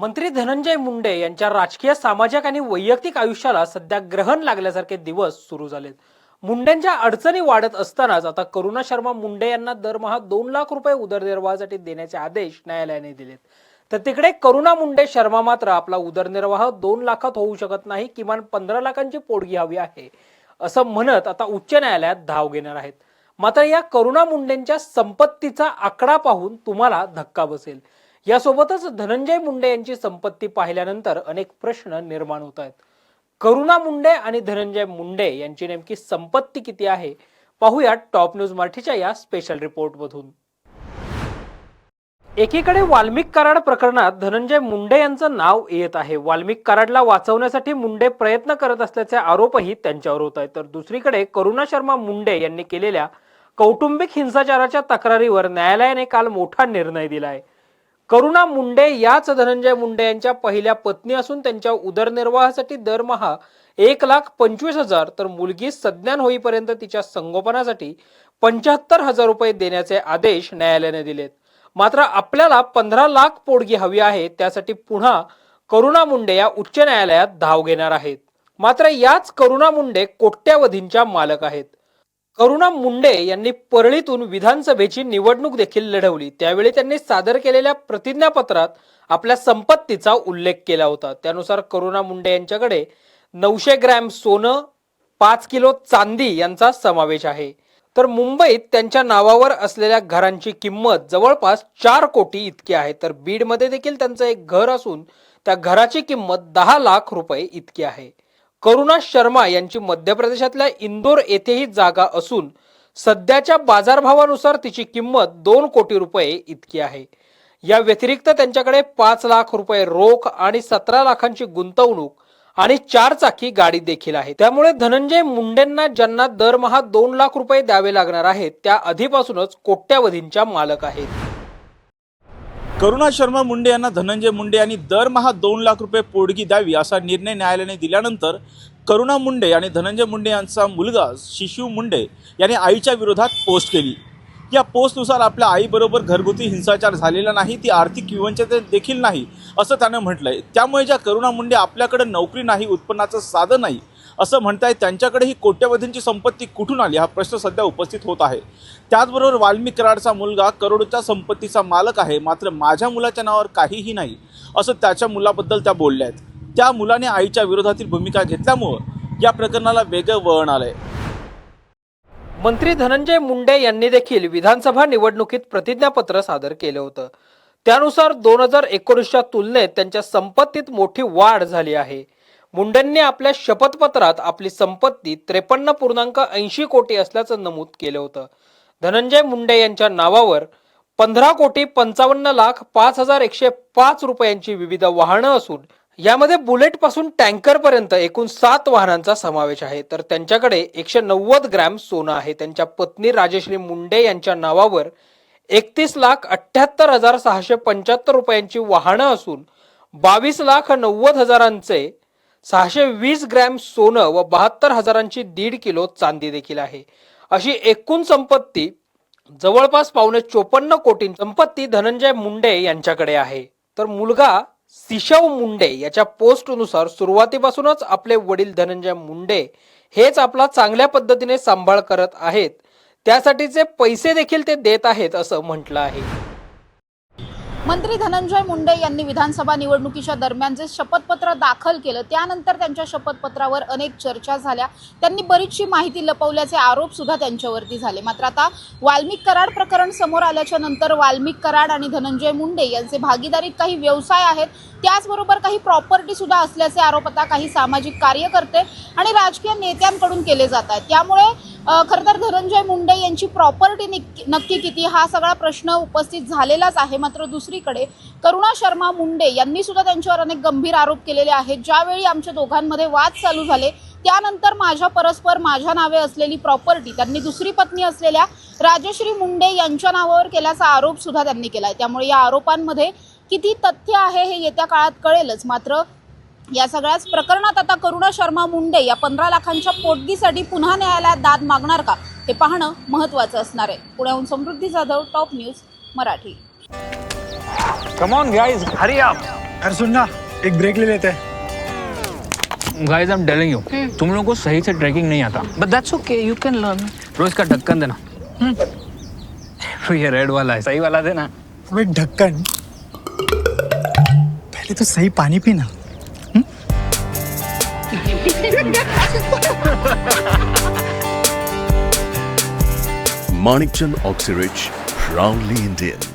मंत्री धनंजय मुंडे यांच्या राजकीय, सामाजिक आणि वैयक्तिक आयुष्याला सध्या ग्रहण लागल्यासारखे दिवस सुरू झालेत। मुंडेंच्या अडचणी वाढत असतानाच आता करुणा शर्मा मुंडे यांना दरमहा 2 लाख रुपये उदरनिर्वाहासाठी देण्याचे आदेश न्यायालयाने दिलेत। तर तिकडे करुणा मुंडे शर्मा मात्र आपला उदरनिर्वाह 2 लाखात होऊ शकत नाही, किमान 15 लाखांची पोटगी हवी आहे असं म्हणत आता उच्च न्यायालयात धाव घेणार आहेत। मात्र या करुणा मुंडेंच्या संपत्तीचा आकडा पाहून तुम्हाला धक्का बसेल। यासोबतच धनंजय मुंडे यांची संपत्ती पाहिल्यानंतर अनेक प्रश्न निर्माण होत आहेत। करुणा मुंडे आणि धनंजय मुंडे यांची नेमकी संपत्ती किती आहे पाहूया टॉप न्यूज मराठीच्या या स्पेशल रिपोर्ट मधून। एकीकडे वाल्मिक कराड प्रकरणात धनंजय मुंडे यांचं नाव येत आहे। वाल्मिक कराडला वाचवण्यासाठी मुंडे प्रयत्न करत असल्याचे आरोपही त्यांच्यावर होत आहेत। तर दुसरीकडे करुणा शर्मा मुंडे यांनी केलेल्या कौटुंबिक हिंसाचाराच्या तक्रारीवर न्यायालयाने काल मोठा निर्णय दिला आहे। करुणा मुंडे याच धनंजय मुंडे यांच्या पहिल्या पत्नी असून त्यांच्या उदरनिर्वाहासाठी दरमहा 1,25,000 तर मुलगी सज्ञान होईपर्यंत तिच्या संगोपनासाठी 75,000 रुपये देण्याचे आदेश न्यायालयाने दिलेत। मात्र आपल्याला 15 लाख पोटगी हवी आहे, त्यासाठी पुन्हा करुणा मुंडे या उच्च न्यायालयात धाव घेणार आहेत। मात्र याच करुणा मुंडे कोट्यावधींच्या मालक आहेत। करुणा मुंडे यांनी परळीतून विधानसभेची निवडणूक देखील लढवली। त्यावेळी त्यांनी सादर केलेल्या प्रतिज्ञापत्रात आपल्या संपत्तीचा उल्लेख केला होता। त्यानुसार करुणा मुंडे यांच्याकडे 900 ग्रॅम सोनं, 5 किलो चांदी यांचा समावेश आहे। तर मुंबईत त्यांच्या नावावर असलेल्या घरांची किंमत जवळपास 4 कोटी इतकी आहे। तर बीडमध्ये देखील त्यांचं एक घर असून त्या घराची किंमत 10 लाख रुपये इतकी आहे। करुणा शर्मा यांची मध्य प्रदेशातल्या इंदोर येथेही जागा असून सध्याच्या बाजारभावानुसार तिची किंमत 2 कोटी रुपये इतकी आहे। या व्यतिरिक्त त्यांच्याकडे 5 लाख रुपये रोख आणि 17 लाखांची गुंतवणूक आणि 4 चाकी गाडी देखील आहे। त्यामुळे धनंजय मुंडेंना ज्यांना दरमहा 2 लाख रुपये द्यावे लागणार आहेत त्या आधीपासूनच कोट्यावधींच्या मालक आहेत। करुणा शर्मा मुंडे यांना धनंजय मुंडे यांनी दरमहा 2 लाख रुपये पोटगी द्यावी असा निर्णय न्यायालयाने दिल्यानंतर करुणा मुंडे आणि धनंजय मुंडे यांचा मुलगा शिशू मुंडे यांनी आईच्या विरोधात पोस्ट केली। या पोस्टनुसार आपल्या आईबरोबर घरगुती हिंसाचार झालेला नाही, ती आर्थिक विवंचना देखील नाही असं त्यानं म्हटलंय। त्यामुळे ज्या करुणा मुंडे आपल्याकडे नोकरी नाही, उत्पन्नाचं साधन नाही असं म्हणताय, त्यांच्याकडे ही कोट्यवधींची संपत्ती कुठून आली हा प्रश्न सध्या उपस्थित होत आहे। त्याचबरोबर वाल्मिक कराडचा मुलगा करोडोच्या संपत्तीचा मालक आहे, मात्र माझ्या मुलाच्या नावावर काहीही नाही असं त्याच्या मुलाबद्दल त्या बोलल्या आहेत। त्या मुलाने आईच्या विरोधातील भूमिका घेतल्यामुळे या प्रकरणाला वेगळं वळण आलंय। मंत्री धनंजय मुंडे यांनी देखील विधानसभा निवडणुकीत प्रतिज्ञापत्र सादर केलं होतं। त्यानुसार 2019च्या तुलनेत त्यांच्या संपत्तीत मोठी वाढ झाली आहे। मुंडेंनी आपल्या शपथपत्रात आपली संपत्ती 53.80 कोटी असल्याचं नमूद केलं होतं। धनंजय मुंडे यांच्या नावावर 15,55,05,105 रुपयांची विविध वाहनं असून यामध्ये बुलेट पासून टँकर पर्यंत एकूण 7 वाहनांचा समावेश आहे। तर त्यांच्याकडे 190 ग्रॅम सोनं आहे। त्यांच्या पत्नी राजश्री मुंडे यांच्या नावावर 31,78,675 रुपयांची वाहनं असून 22,90,000चे 620 ग्रॅम सोनं व 72,000ची 1.5 किलो चांदी देखील आहे। अशी एकूण संपत्ती जवळपास 54 कोटी संपत्ती धनंजय मुंडे यांच्याकडे आहे। तर मुलगा शिशव मुंडे याच्या पोस्टनुसार सुरुवातीपासूनच आपले वडील धनंजय मुंडे हेच आपला चांगल्या पद्धतीने सांभाळ करत आहेत, त्यासाठीचे पैसे देखील ते देत आहेत असं म्हटलं आहे। मंत्री धनंजय मुंडे यांनी विधानसभा निवडणुकीच्या दरम्यान जे शपथपत्र दाखल केलं त्यानंतर त्यांच्या शपथपत्रावर अनेक चर्चा झाल्या। त्यांनी बरीचशी माहिती लपवल्याचे आरोप सुद्धा त्यांच्यावरती झाले। मात्र आता वाल्मिक कराड प्रकरण समोर आल्याच्या नंतर वाल्मिक कराड आणि धनंजय मुंडे यांचे भागीदारीत काही व्यवसाय आहेत, त्याचबरोबर काही प्रॉपर्टी सुद्धा असल्याचे आरोप आता काही सामाजिक कार्यकर्ते आणि राजकीय नेत्यांकडून केले जात आहेत। त्यामुळे खरं तर धनंजय मुंडे यांची प्रॉपर्टी नक्की किती हा सगळा प्रश्न उपस्थित झालेलाच आहे। मात्र दुसरीकडे करुणा शर्मा मुंडे यांनी सुद्धा त्यांच्यावर अनेक गंभीर आरोप केलेले आहेत। ज्यावेळी आमच्या दोघांमध्ये वाद चालू झाले त्यानंतर माझ्या नावे असलेली प्रॉपर्टी त्यांनी दुसरी पत्नी असलेल्या राजश्री मुंडे यांच्या नावावर केल्याचा आरोप सुद्धा त्यांनी केलाय। त्यामुळे या आरोपांमध्ये किती तथ्य आहे हे येत्या काळात कळेलच। मात्र या सगळ्याच प्रकरणात आता करुणा शर्मा मुंडे या 15 लाखांच्या पोटगीसाठी पुन्हा न्यायालयात दाद मागणार का हे पाहणं महत्त्वाचं असणार आहे। पुण्याहून Samruddhi Jadhav, top news Marathi. Come on guys, hurry up. यार सुन ना, एक ब्रेक ले लेते हैं। Guys I am telling you, तुम लोगों को सही से ट्रैकिंग नहीं आता, but that's okay, you can learn. रोज का ढक्कन देना। तो ये रेड वाला है, सही वाला देना। अबे ढक्कन, पहले तो सही पानी पीना। Manikchand Oxyrich, proudly Indian.